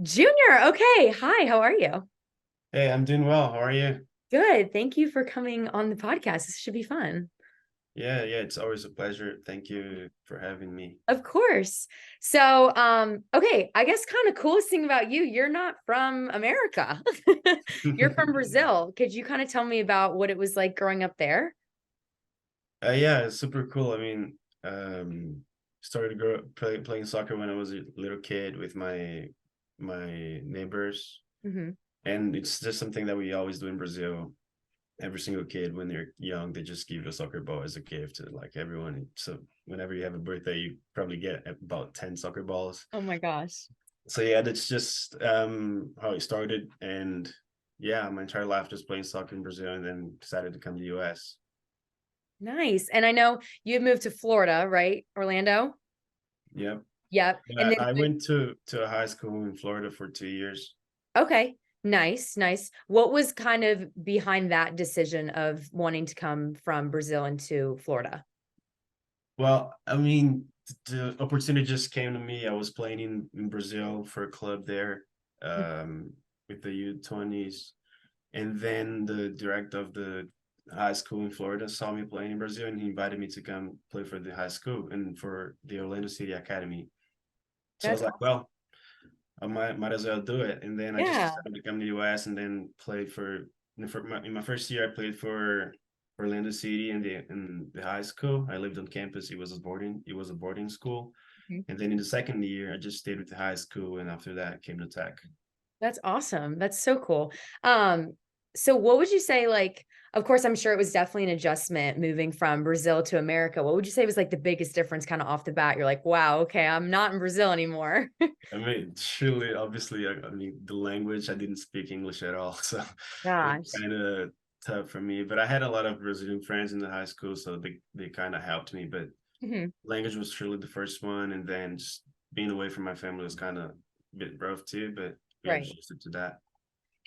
Junior, okay. Hi, how are you? Hey, I'm doing well. How are you? Good. Thank you for coming on the podcast. This should be fun. Yeah, it's always a pleasure. Thank you for having me. Of course. So, okay, I guess kind of coolest thing about you, you're not from America. You're from Yeah. Brazil. Could you kind of tell me about what it was like growing up there? Yeah, it's super cool. I mean, started to playing soccer when I was a little kid with my neighbors, Hmm. and it's just something that we always do in Brazil. Every single kid, when they're young, they just give you a soccer ball as a gift to like everyone. So whenever you have a birthday, you probably get about 10 soccer balls. Oh my gosh. So yeah, that's just how it started, and yeah, my entire life just playing soccer in Brazil, and then decided to come to the US. Nice. And I know you had moved to Florida, right? Orlando? Yep. Yep. And I, then I went to a high school in Florida for 2 years. okay. Nice, nice. What was kind of behind that decision of wanting to come from Brazil into Florida? Well, I mean, the opportunity just came to me. I was playing in Brazil for a club there, um, with the U20s, and then the director of the high school in Florida saw me playing in Brazil, and he invited me to come play for the high school and for the Orlando City Academy. So I That's was like, awesome. well, I might as well do it. And then I just Yeah, decided to come to the US and then played in my first year I played for Orlando City in the high school. I lived on campus. It was a boarding school. mhm. And then in the second year I just stayed with the high school, and after that I came to Tech. That's awesome. That's so cool. Um, so what would you say, like, of course, I'm sure it was definitely an adjustment moving from Brazil to America. What would you say was like the biggest difference kind of off the bat? You're like, wow, okay, I'm not in Brazil anymore. I mean, surely, obviously, I mean, the language, I didn't speak English at all, so it was Gosh. kind of tough for me. But I had a lot of Brazilian friends in the high school, so they kind of helped me. But Mhm. language was surely the first one, and then just being away from my family was kind of a bit rough too. But we Right. adjusted to that.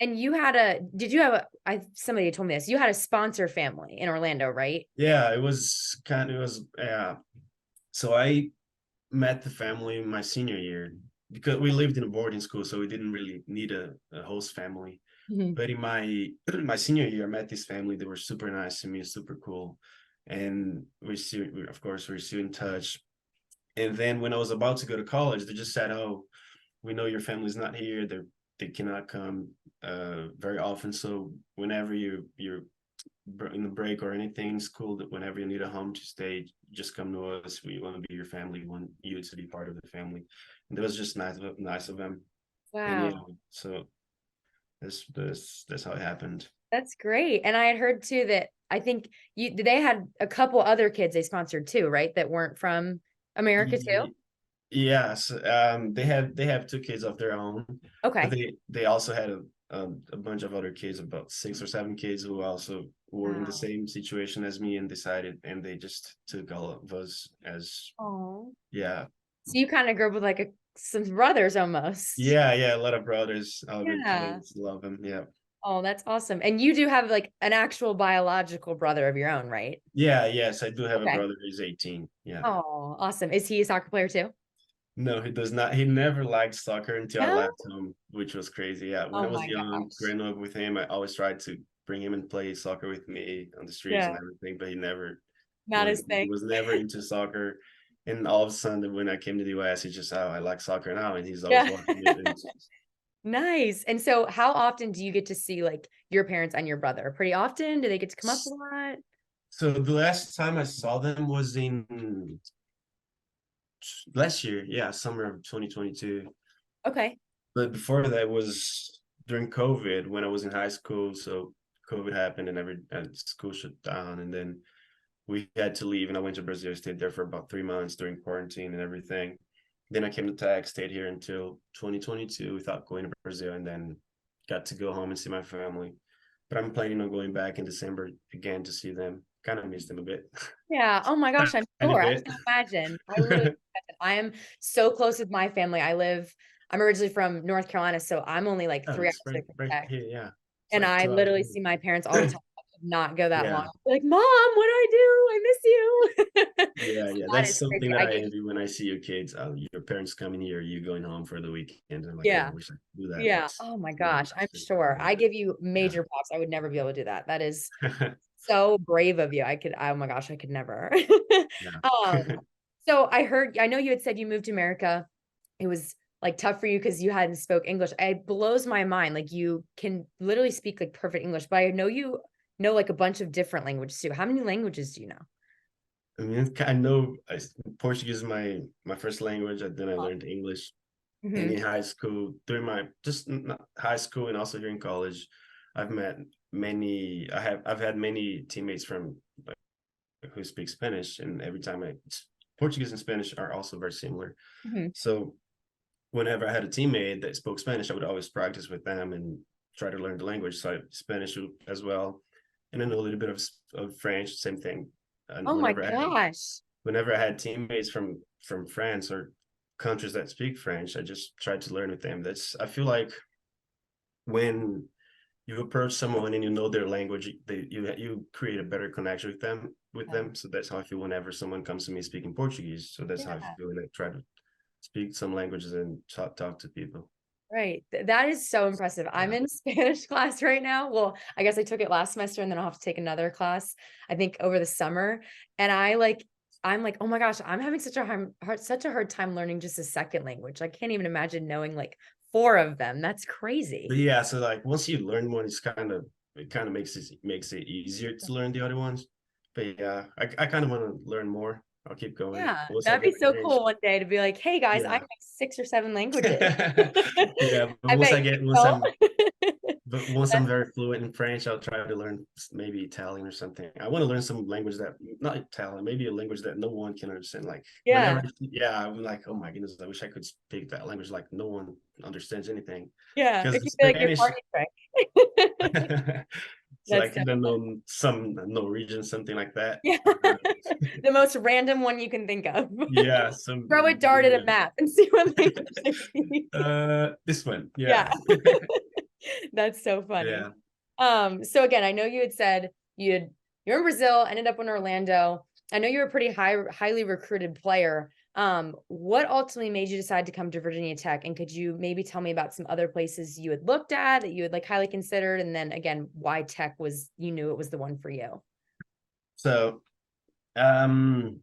And you had did you have somebody told me this, you had a sponsor family in Orlando, right? Yeah, it was yeah. So I met the family my senior year because we lived in a boarding school, so we didn't really need a host family. Mhm. But in my my senior year, I met this family. They were super nice to me, super cool, and of course, we're still in touch. And then when I was about to go to college, they just said, "Oh, we know your family's not here. They cannot come very often. So whenever you're in the break or anything, it's cool that whenever you need a home to stay, just come to us. We want to be your family. We want you to be part of the family." And that was just nice of them. And yeah, Wow. so that's how it happened. That's great. And I had heard too that I think they had a couple other kids they sponsored too, right? That weren't from America too. Yes, they have two kids of their own, but Okay. they also had a bunch of other kids, about 6 or 7 kids who also were in the Wow. same situation as me, and decided, and they just took all of us as, Oh. yeah. So you kind of grew up with like some brothers almost. Yeah, a lot of brothers, all good Yeah. kids, love them. Yeah. Oh, that's awesome. And you do have like an actual biological brother of your own, right? Yes, I do have a Okay. brother who's 18. Yeah. Oh, awesome. Is he a soccer player too? No, he does not. He never liked soccer until I No. left home, which was crazy. Yeah, when Oh I was my young, gosh. growing up with him, I always tried to bring him and play soccer with me on the streets and Yeah. everything, but he never Not was his he thing. was never into soccer. And all of a sudden, when I came to the US, he just, oh, I like soccer now, and he's always Yeah. watching it. And Nice. And so how often do you get to see like your parents and your brother? Pretty often? Do they get to come up a lot? so the last time I saw them was in last year, yeah, summer of 2022. Okay. But before that was during COVID when I was in high school. So COVID happened, and school shut down, and then we had to leave. And I went to Brazil, stayed there for about 3 months during quarantine and everything. Then I came to Tech, stayed here until 2022 without going to Brazil, and then got to go home and see my family. But I'm planning on going back in December again to see them. Kind of miss them a bit, Yeah. Oh my gosh, I'm tiny sure. I bit. can't imagine. I literally, I am so close with my family. I'm originally from North Carolina, so I'm only like Oh, 3 hours it's away right, from right Tech. here. Yeah, it's And like I 2 hours. literally see my parents all the time. not go that long. Yeah. Like, Mom, what do I do? I miss you. Yeah, So yeah. that That's is something crazy. that I I gave envy when I see your kids. Your parents coming here, you going home for the weekend. I'm like, oh, I yeah. wish I could do that. Yeah. That's Oh my really gosh. I'm nice. sure. I give you Yeah. major props. I would never be able to do that. That is so brave of you. I could, oh my gosh, I could never. Yeah. Um, so I know you had said you moved to America. It was like tough for you because you hadn't spoke English. It blows my mind. Like you can literally speak like perfect English, but I know you know like a bunch of different languages too. How many languages do you know? I mean, I know Portuguese is my first language, and then I Oh, learned English. And mhm. in high school, during my just high school and also here in college, I've met many. I've had many teammates from like, who speak Spanish, and every time Portuguese and Spanish are also very similar. Mhm. So whenever I had a teammate that spoke Spanish, I would always practice with them and try to learn the language. So Spanish as well, and then a little bit of French, same thing. And Oh my gosh. whenever I had teammates from France or countries that speak French, I just tried to learn with them. That's I feel like when you approach someone and you know their language, you create a better connection with Yeah. them. So that's how I feel whenever someone comes to me speaking Portuguese. So that's how I Yeah. feel when I try to speak some languages and talk to people. Right. That is so impressive. I'm Yeah. in Spanish class right now. Well, I guess I took it last semester and then I'll have to take another class, I think over the summer. And I'm like, oh my gosh, I'm having such a hard time learning just a second language. I can't even imagine knowing like four of them. That's crazy. But yeah, so like once you learn one, it kind of makes it easier to learn the other ones. But yeah, I kind of want to learn more. I'll keep going. Yeah, Once I that'd be get so French, cool one day to be like, hey guys, I yeah. know 6 or 7 languages. Yeah, but I bet you don't. once I'm That's, very fluent in French, I'll try to learn maybe Italian or something. I want to learn some language that not Italian, maybe a language that no one can understand. Like yeah, yeah, I'm like, oh my goodness, I wish I could speak that language like no one understands anything. yeah. It Because could be like your Spanish, party trick. it's That's like so the know some Norwegian, something like that. yeah. Uh, The most random one you can think of. yeah, Throw a some dart at a map and see what language they speak. this one, yeah. Yeah. That's so funny. Yeah. So again, I know you had said you're in Brazil, ended up in Orlando. I know you're a pretty highly recruited player. What ultimately made you decide to come to Virginia Tech? And could you maybe tell me about some other places you had looked at that you had like highly considered? And then again, why Tech was, you knew it was the one for you? So um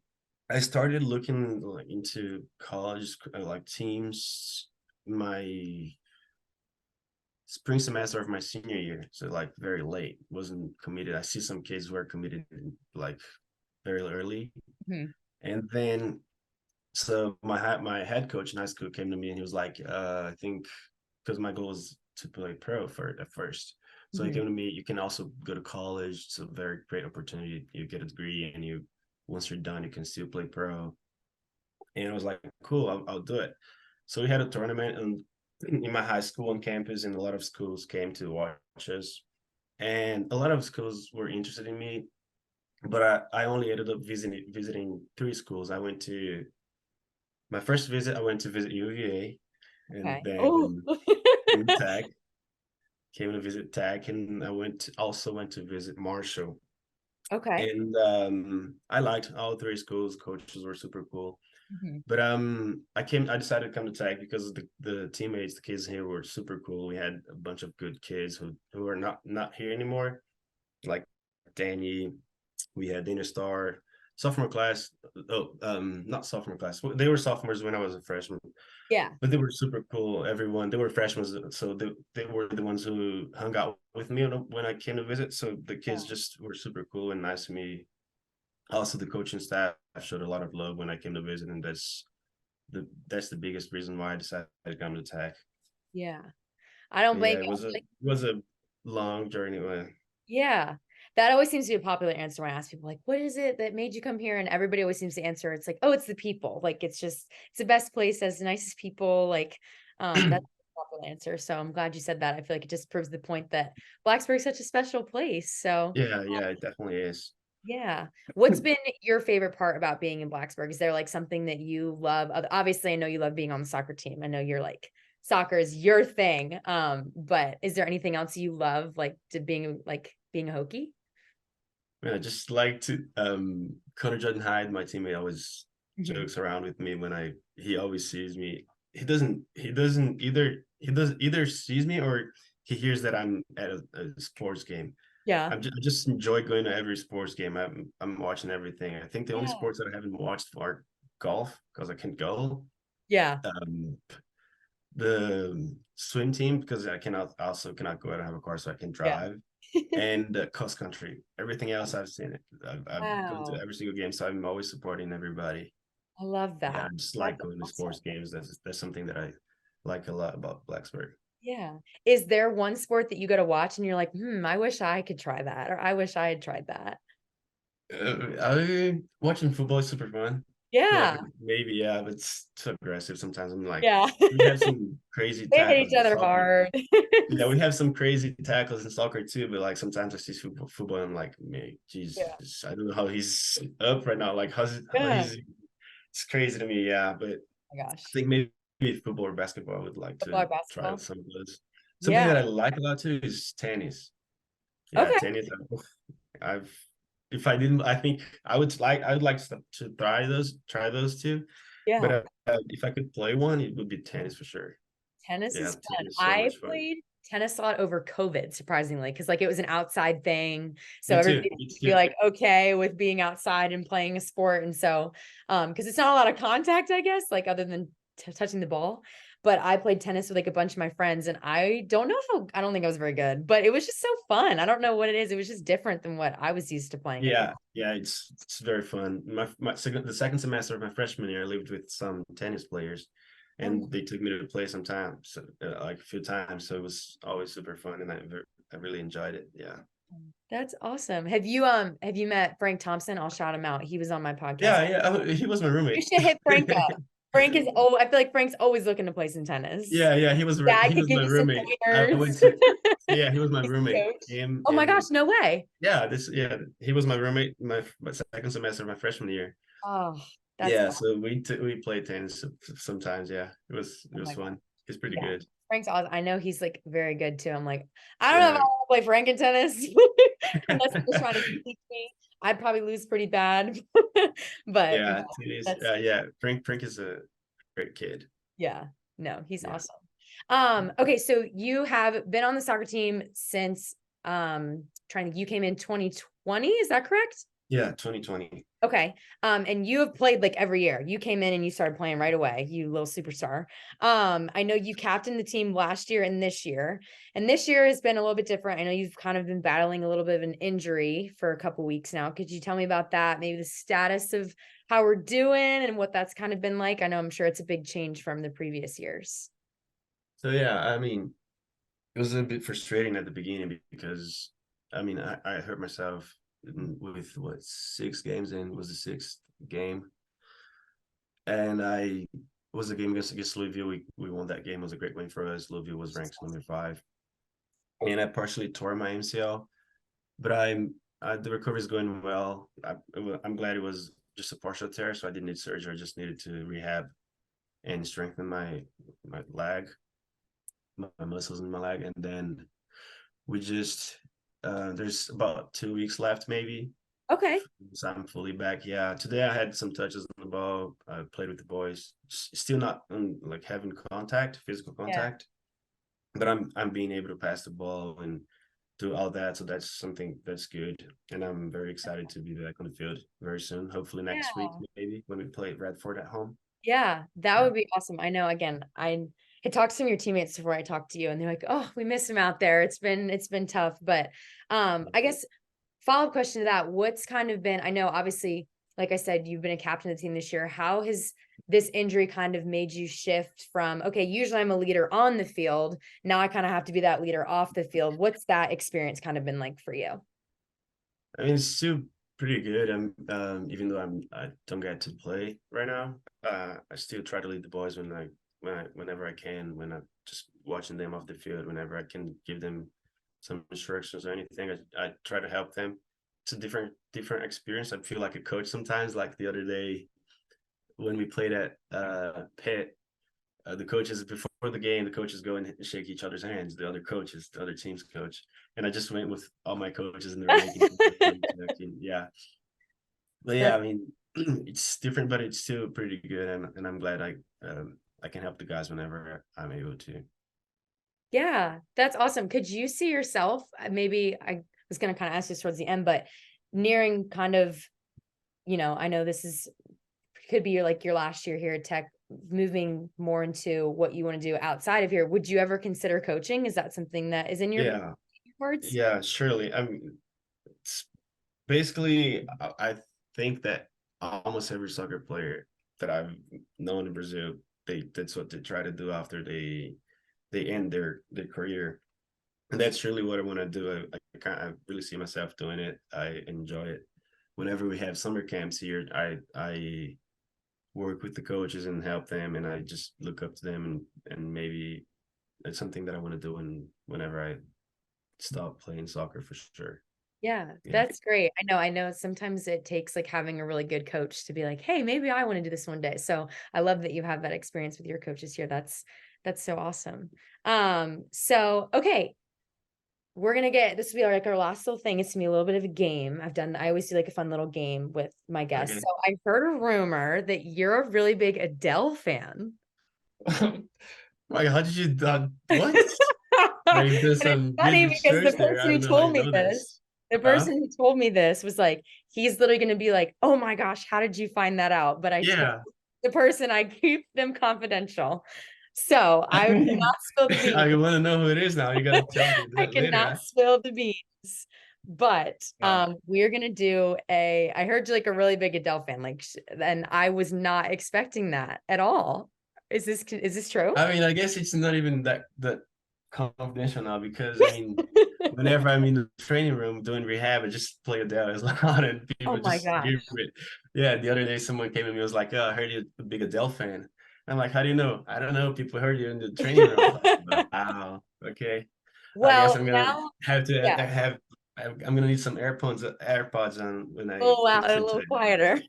I started looking like into college like teams my spring semester of my senior year. So like very late, wasn't committed. I see some kids who are committed like very early. Mhm. And then so my head coach in high school came to me and he was like, I think because my goal is to play pro at first. So he Mhm. came to me, you can also go to college. It's a very great opportunity. You get a degree and you once you're done, you can still play pro. And I was like, cool, I'll do it. So we had a tournament and in my high school on campus, and a lot of schools came to watch us. And a lot of schools were interested in me, but I only ended up visiting 3 schools. I went to my first visit, I went to visit UVA, and Okay. Oh, then came to Tech, came to visit Tech, and also went to visit Marshall. okay. And I liked all 3 schools. Coaches were super cool. Mhm. But I decided to come to Tech because the teammates, the kids here were super cool. We had a bunch of good kids who are not here anymore, like Danny. We had Dana Star, sophomore class. Oh, not sophomore class. They were sophomores when I was a freshman, Yeah. but they were super cool. Everyone, they were freshmen, so they were the ones who hung out with me when I came to visit. So the kids just were super cool and nice to me. Also, the coaching staff showed a lot of love when I came to visit, and that's the biggest reason why I decided to come to Tech. Yeah. I don't But blame yeah, you. it was a long journey. Yeah. That always seems to be a popular answer when I ask people like, what is it that made you come here? And everybody always seems to answer, it's like, oh, it's the people. Like it's the best place, has the nicest people. Like, that's a popular answer. So I'm glad you said that. I feel like it just proves the point that Blacksburg is such a special place. So Yeah, yeah, it definitely is. yeah. What's been your favorite part about being in Blacksburg? Is there like something that you love? Obviously, I know you love being on the soccer team. I know you're like soccer is your thing. But is there anything else you love like to being a Hokie? Man, I just like to Connor Jordan Hyde, my teammate, always Mhm. jokes around with me when he always sees me. He doesn't either sees me or he hears that I'm at a sports game. Yeah. I just enjoy going to every sports game. I'm watching everything. I think the only Yeah. sports that I haven't watched are golf because I can't go. Yeah. Um, the swim team because I cannot go out and have a car, so I can Yeah. drive, and cross country. Everything else I've seen it. I've gone to Wow. every single game, so I'm always supporting everybody. I love Yeah, I that. just That's like going to awesome. sports games. That's something that I like a lot about Blacksburg. Yeah. Is there one sport that you go to watch and you're like, I wish I could try that, or I wish I had tried that? Watching football is super fun. I feel like Yeah. maybe yeah, but it's too aggressive sometimes. I'm like, Yeah. we have some crazy They hit tackles each in other soccer. hard. Yeah, we have some crazy tackles in soccer too, but like sometimes I see football and I'm like, man, Yeah. Jesus, I don't know how he's up right now. Like how Yeah. he's it's crazy to me, yeah. But Oh my I gosh. think maybe football or basketball I would like Football to or try basketball? some of those. Something Yeah. that I like a lot too is tennis. Yeah, Okay. tennis. I've if I didn't, I think I would like to try those too. But Yeah. if I could play one, it would be tennis for sure. Tennis Yeah, is fun. tennis is so I much fun. played tennis a lot over COVID, surprisingly, because like it was an outside thing. So Me everybody too. seemed Me to be too. like okay with being outside and playing a sport. And so because it's not a lot of contact, I guess, like other than touching the ball. But I played tennis with like a bunch of my friends, and I don't know if I don't think I was very good, but it was just so fun. I don't know what it is. It was just different than what I was used to playing at the Yeah, yeah, it's very fun. The second semester of my freshman year, I lived with some tennis players, time. and they took me to play sometimes, like a few times. So it was always super fun, and I really enjoyed it. Yeah, That's awesome. Have you met Frank Thompson? I'll shout him out. He was on my podcast. yeah, yeah. Oh, he was my You roommate. should hit Frank up. Frank is oh, I feel like Frank's always looking to play some tennis. Yeah, yeah. Yeah, I He could was give my you some roommate. I went pointers. to Yeah, he was my He's a roommate. coach. Him Oh my gosh, and no way. yeah, he was my roommate my second semester of my freshman year. Oh, that's Yeah, so we played tennis sometimes. Yeah, it oh was my God. fun. He's pretty Yeah. good. Frank's awesome. I know he's like very good too. I'm like, I don't know if I Yeah. want to play Frank in tennis unless he was trying to teach me. I'd probably lose pretty bad. But Yeah, tennis. that's Yeah, Frank is a great kid. yeah, no, he's Yeah. awesome. Okay, so you have been on the soccer team since you came in 2020, is that correct? Yeah, 2020. Okay. And you have played like every year. You came in and you started playing right away, you little superstar. I know you captained the team last year and this year. And this year has been a little bit different. I know you've kind of been battling a little bit of an injury for a couple weeks now. Could you tell me about that? Maybe the status of how we're doing and what that's kind of been like? I know I'm sure it's a big change from the previous years. So yeah, I mean, it was a bit frustrating at the beginning because I mean, I hurt myself with what 6 games in was the sixth game, and I was a game against Louisville. We won that game. It was a great win for us. Louisville was ranked number 5, and I partially tore my MCL, but the recovery is going well. I'm glad it was just a partial tear, so I didn't need surgery. I just needed to rehab and strengthen my leg, my muscles in my leg, and then we just there's about 2 weeks left maybe. Okay. So I'm fully back. Yeah, today I had some touches on the ball. I played with the boys. Still not like having physical Yeah. contact, but I'm being able to pass the ball and do all that. So that's something that's good, and I'm very excited to be back on the field very soon. Hopefully next week, Yeah. maybe when we play Radford at home. Yeah, that Yeah. would be awesome. I know again, I had talked to some of your teammates before I talked to you and they're like, "Oh, we miss him out there. It's been tough." But I guess follow-up question to that, what's kind of been I know obviously, like I said, you've been a captain of the team this year. How has this injury kind of made you shift from, okay, usually I'm a leader on the field. Now I kind of have to be that leader off the field. What's that experience kind of been like for you? I mean, it's still pretty good. Even though I don't get to play right now. I still try to lead the boys whenever I can. When I'm just watching them off the field, whenever I can give them some instructions or anything, I try to help them. It's a different experience. I feel like a coach sometimes. Like the other day when we played at Pitt, the coaches before the game, the coaches go and shake each other's hands. The other coaches, the other team's coach, and I just went with all my coaches, and they were making yeah. But yeah, That's, I mean, it's different, but it's still pretty good, and I'm glad I can help the guys whenever I'm able to. yeah, that's awesome. Could you see yourself, maybe I was going to kind of ask this towards the end, but nearing kind of, I know this is could be your last year here at Tech, moving more into what you want to do outside of here. Would you ever consider coaching? Is that something that is in your Yeah, cards? yeah, surely. I mean, it's basically, I think that almost every soccer player that I've known in Brazil, that's what they try to do after they end their career, and that's really what I want to do. I really see myself doing it. I enjoy it. Whenever we have summer camps here, I work with the coaches and help them, and I just look up to them, and maybe it's something that I want to do whenever I stop playing soccer for sure. Yeah, Yeah. that's great. I know sometimes it takes having a really good coach to be like, hey, maybe I want to do this one day. So I love that you have that experience with your coaches here. That's so awesome. So okay, we're gonna get this will be our last little thing. It's gonna be a little bit of a game. I always do a fun little game with my guests. Okay. So I heard a rumor that you're a really big Adele fan. Like, how did you what? Like, there's But it's some deep funny because research there. I don't know how you know this. the Huh? person who told me this was like, he's literally going to be like, oh my gosh, how did you find that out? But I told Yeah. the person I keep them confidential. So I cannot spill the beans. I want to know who it is now. You got to tell me I that cannot later. spill the beans. But Huh? we're gonna do I heard you're a really big Adele fan, and I was not expecting that at all. Is this true? I mean, I guess it's not even that confidential now because I mean, whenever I'm in the training room doing rehab, I just play Adele as loud and Oh people my just hear gosh. it. Yeah, the other day someone came to me and was like, "Oh, I heard you're a big Adele fan." I'm like, "How do you know?" I don't know. People heard you in the training room. I'm like, wow, okay. I guess Well, I'm gonna now, have to yeah. have. I'm gonna need some AirPods on when I Oh wow, a listen to little it. quieter.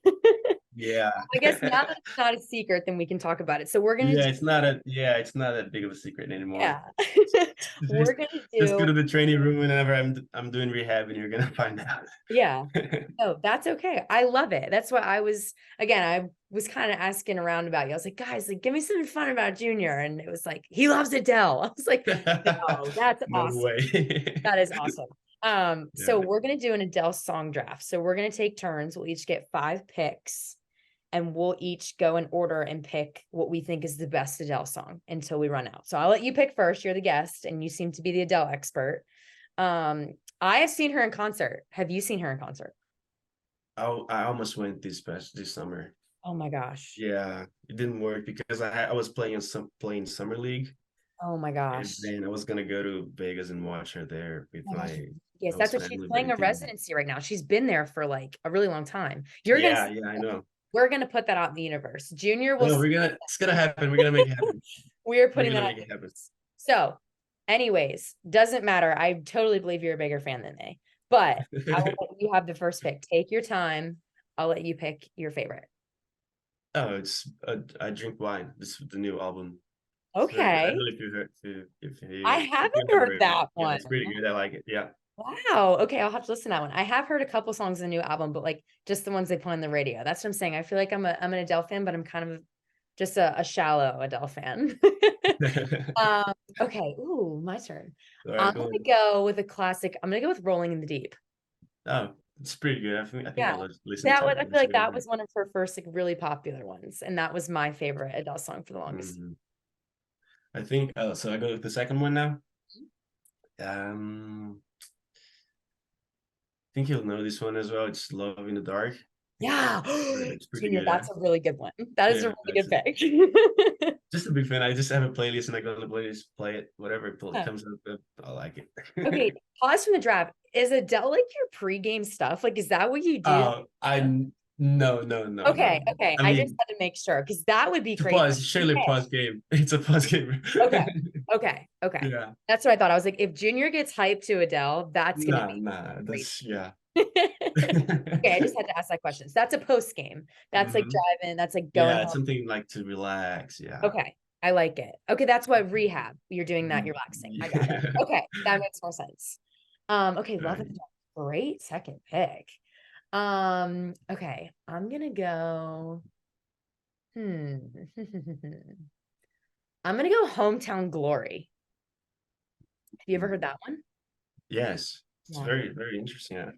Yeah. I guess now that it's not a secret, then we can talk about it. So we're gonna do, It's not that big of a secret anymore. yeah. Just We're gonna just go do, to the training room whenever I'm doing rehab and you're gonna find out. yeah. Oh, that's okay. I love it. That's what I was kind of asking around about you. I was like, guys, give me something fun about Junior. And it was like, he loves Adele. I was like, no, that's No awesome. way. That is awesome. So Yeah. we're gonna do an Adele song draft. So we're gonna take turns. We'll each get 5 picks, and we'll each go in order and pick what we think is the best Adele song until we run out. So I'll let you pick first. You're the guest, and you seem to be the Adele expert. I have seen her in concert. Have you seen her in concert? I almost went this summer. Oh my gosh. Yeah, it didn't work because I was playing summer league, Oh my and gosh. then I was gonna go to Vegas and watch her there with Oh my gosh. my Yes, that's host what she's family, but playing it a didn't. residency right now. She's been there for a really long time. Yeah, yeah, I know. We're gonna put that out in the universe. Junior will No, see. it's gonna happen. We're gonna make it happen. We're We're putting gonna that out. make it happen. So, anyways, doesn't matter. I totally believe you're a bigger fan than me, but I will let you have the first pick. Take your time. I'll let you pick your favorite. Oh, it's I drink wine. This is the new album. It's very good. I don't Okay. know if you heard I if you haven't have heard heard it. that Yeah, one. it's pretty good. I like it. Yeah. Wow. Okay, I'll have to listen to that one. I have heard a couple songs in the new album, but just the ones they play on the radio. That's what I'm saying. I feel like I'm an Adele fan, but I'm kind of just a shallow Adele fan. Um, okay. Ooh, my turn. All right, I'm go gonna on. go with a classic. I'm gonna go with Rolling in the Deep. Oh, it's pretty good. I think I Yeah. listened to I feel listen like to that it. was one of her first really popular ones. And that was my favorite Adele song for the longest. Mhm. I think so I go with the second one now. I think you'll know this one as well. It's Love in the Dark. Yeah. It's pretty Junior, good, huh? that's a really good one. That is a Yeah, really that's good it. pick. Just a big fan. I just have a playlist and I go on the playlist, play it, whatever Yeah. comes up, I like Okay, it. pause from the draft. Is Adele your pregame stuff? Is that what you do? I no, no, no, no, Okay, no. okay. I I just mean, had to make sure because that would be it's a crazy. pause, surely a Okay, pause game. It's a pause game. okay, okay, okay. Yeah. That's what I thought. I was like, if Junior gets hyped to Adele, that's gonna Nah, be nah, crazy. that's yeah. Okay, I just had to ask that question. So that's a post game. That's Hmm. driving. That's going Yeah, it's home. something like to relax. Yeah. Okay. I like it. Okay, that's what rehab. You're doing that, you're relaxing. I got it. Yeah. Okay, that makes more sense. Okay, love it. Right. Great second pick. Okay, I'm gonna go. Hmm. I'm gonna go Hometown Glory. Have you ever heard that one? Yes, it's Yeah. very, very interesting. Yeah.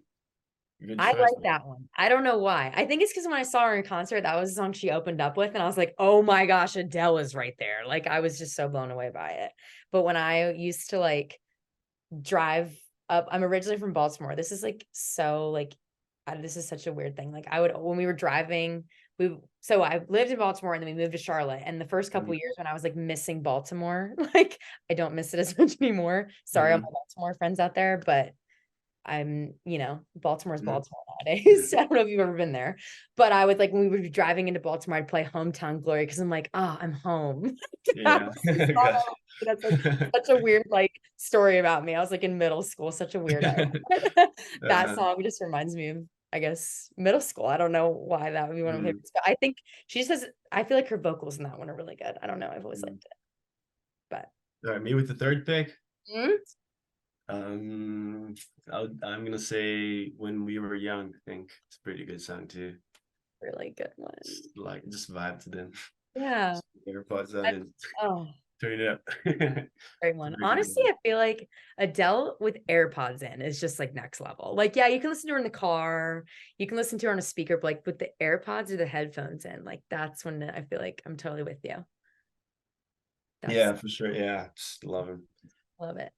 Good I choice, like man. that one. I don't know why. I think it's because when I saw her in concert, that was the song she opened up with, and I was like, "Oh my gosh, Adele is right there!" Like I was just so blown away by it. But when I used to like drive up, I'm originally from Baltimore. This is like so like, this is such a weird thing. Like I would when we were driving, so I lived in Baltimore and then we moved to Charlotte. And the first couple Mhm. of years when I was like missing Baltimore, like I don't miss it as much anymore. Sorry, all my Mhm. Baltimore friends out there, but Baltimore's Mhm. Baltimore Yeah. nowadays. I don't know if you've ever been there, but I would like when we would be driving into Baltimore, I'd play Hometown Glory because I'm like, oh, I'm home. That Yeah. was the song Gotcha. that's like such a weird like story about me. I was like in middle school, such a weirdo. That Uh-huh. song just reminds me of, I guess, middle school. I don't know why that would be one of my Mm, favorites, but I think she says I feel like her vocals in that one are really good. I don't know. I've always mm. liked it, but All right, me with the third pick. mm, Um, I'm gonna say "When We Were Young." I think it's a pretty good song too. really good one. Like just vibe to them. Yeah. Just put AirPods on I, and oh, turn it up. great It's a one. very good Honestly, one. I feel like Adele with AirPods in is just like next level. Like, yeah, you can listen to her in the car, you can listen to her on a speaker, but like with the AirPods or the headphones in, like that's when I feel like I'm totally with you. That's Yeah, for sure. Yeah, just love him. love it.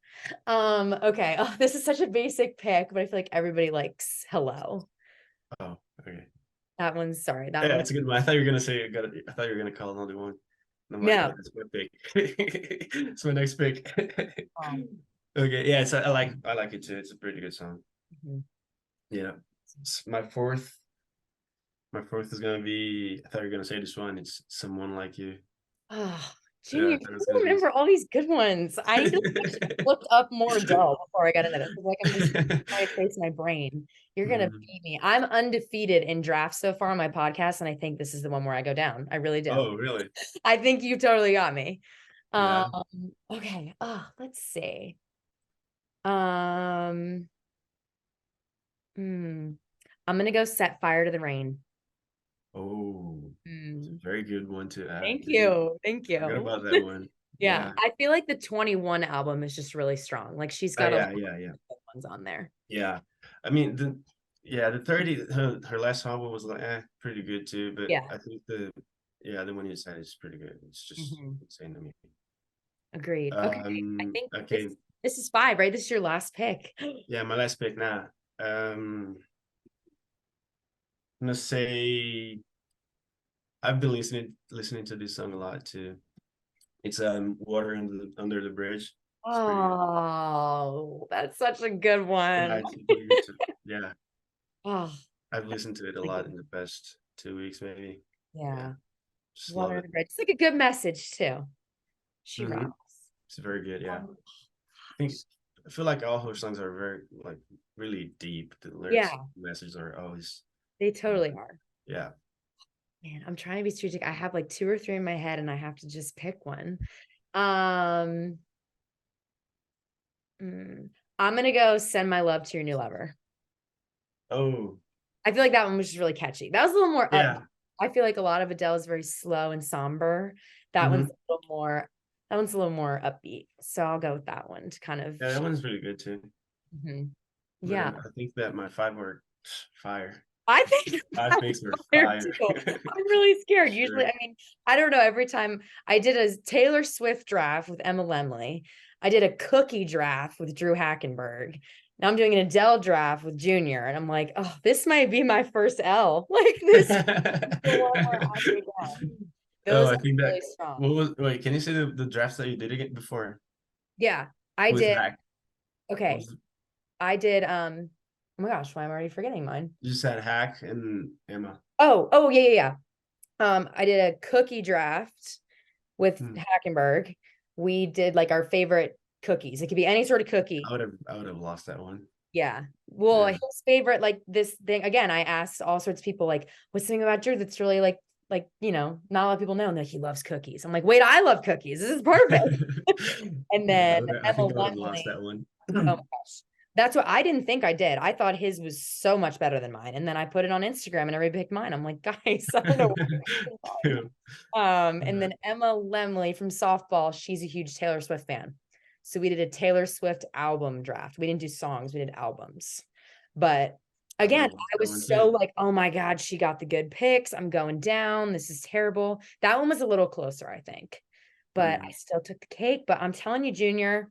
Okay. Oh, this is such a basic pick, but I feel like everybody likes Hello. Oh, okay. That one's sorry. That Yeah, one's it's a good one. I thought you were gonna say I thought you were gonna call another one. And I'm like, no. oh, that's my pick. It's my next pick. Um, Okay, yeah, I like it too. It's a pretty good song. mhm. Yeah. My fourth is gonna be. I thought you were gonna say this one. It's "Someone Like You." Oh, Yeah, Junior, I thought it you was gonna be. remember all these good ones. I need to actually look up more Adele before I get into this. Like I'm just trying to trace my brain. You're gonna Mhm. beat me. I'm undefeated in drafts so far on my podcast, and I think this is the one where I go down. I really do. Oh, really? I think you totally got me. Um, Yeah. okay. Oh, let's see. Um, hmm. I'm gonna go set fire to the rain. Oh, it's Hmm. a very good one to add. Thank Didn't you. Thank forget you. about that one. Yeah, Yeah. I feel like the 21 album is just really strong. Like she's got a lot Yeah, yeah, yeah. of good ones on there. Yeah. I mean, the 30, her last album was like, pretty good too. But Yeah. I think the one you said is pretty good. It's just Hmm. insane to me. Agreed. Okay. I think Okay. this is five, right? This is your last pick. Yeah, my last pick now. I'm gonna say I've been listening to this song a lot too. It's "Water Under the Bridge." It's pretty good. Oh, that's such a good Yeah, one. it's pretty good too. Yeah, Oh, I've listened to it a really lot good. in the past 2 weeks, maybe. Yeah, Yeah. just love Water it. the bridge. It's like a good message too. She Hmm. rocks. It's very good. Yeah, Um, I think I feel like all her songs are very like really deep. The lyrics, yeah, messages are always they totally are. yeah. Man, I'm trying to be strategic. I have like two or three in my head and I have to just pick one. Um, I'm gonna go send my love to your new lover. Oh I feel like that one was just really catchy. That was a little more up. yeah. I feel like a lot of Adele is very slow and somber. That one's Hmm. a little more, that one's a little more upbeat. So I'll go with that one to kind of Yeah, that one's really good too. mhm. But Yeah. I think that my five were fire. I think Five picks were fire fire. too. I'm really scared. Usually, Sure. I mean, I don't know. Every time I did a Taylor Swift draft with Emma Lemley, I did a cookie draft with Drew Hackenberg. Now I'm doing an Adele draft with Junior, and I'm like, oh, this might be my first L. Like this is the one where I go down. Oh, Those I are think really that strong. what was wait, can you say the drafts that you did again before Yeah, I with did. Hack? What Okay, was I did. Oh my gosh, why am I already forgetting mine? you just had Hack and Emma. Oh, yeah, yeah, yeah. I did a cookie draft with Hmm. Hackenberg. We did like our favorite cookies. It could be any sort of cookie. I would have lost that one. Yeah. Well, Yeah. his favorite, like this thing, again, I asked all sorts of people, like, what's something about Drew that's really like like, you know, not a lot of people know that he loves cookies. I'm like, wait, I love cookies. This is perfect. And Yeah, then I Emma think I would have lost Lemley. that one. Oh my gosh. That's what I didn't think I did. I thought his was so much better than mine. And then I put it on Instagram and everybody picked mine. I'm like, guys, I don't know. Dude, And then Emma Lemley from softball, she's a huge Taylor Swift fan. So we did a Taylor Swift album draft. We didn't do songs, we did albums. But I would again, have lost I that one was so too. like, oh my God, she got the good picks. I'm going down. This is terrible. That one was a little closer, I think. But I Mm. still took the cake. But I'm telling you, Junior,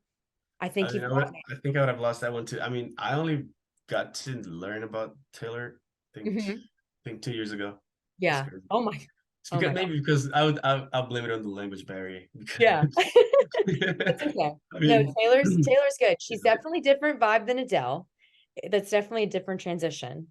I think I you've mean, got I think I would have lost that one too. I mean, I only got to learn about Taylor, it. I think 2 years ago. That's Yeah. crazy. It's Oh because my God. maybe because I'll blame it on the language barrier. Yeah. That's okay. I No, mean, Taylor's good. She's yeah. definitely different vibe than Adele. That's definitely a different transition.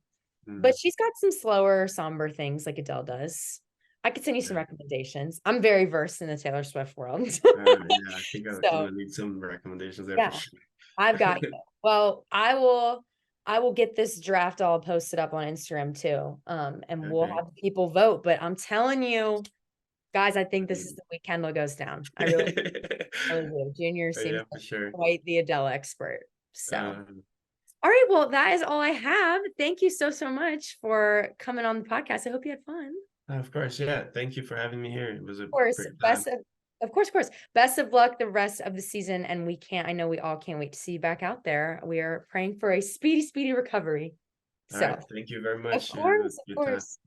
Mm, But she's got some slower, somber things like Adele does. I could send you some yeah. recommendations. I'm very versed in the Taylor Swift world. Yeah, I think I'm So gonna need some recommendations there for yeah, sure. I've got you. Well, I will get this draft all posted up on Instagram too. And we'll Okay. have people vote. But I'm telling you, guys, I think this is Mm. the week Kendall goes down. I really do. Junior seems Yeah, for like sure. quite the Adele expert. So, Um, all right. Well, that is all I have. Thank you so, so much for coming on the podcast. I hope you had fun. of course, yeah. Thank you for having me here. It was a Of course, great time. of course, best of luck the rest of the season. And I know we all can't wait to see you back out there. We are praying for a speedy, speedy recovery. All So, right. Thank you very of much. You have a course, of good time. course.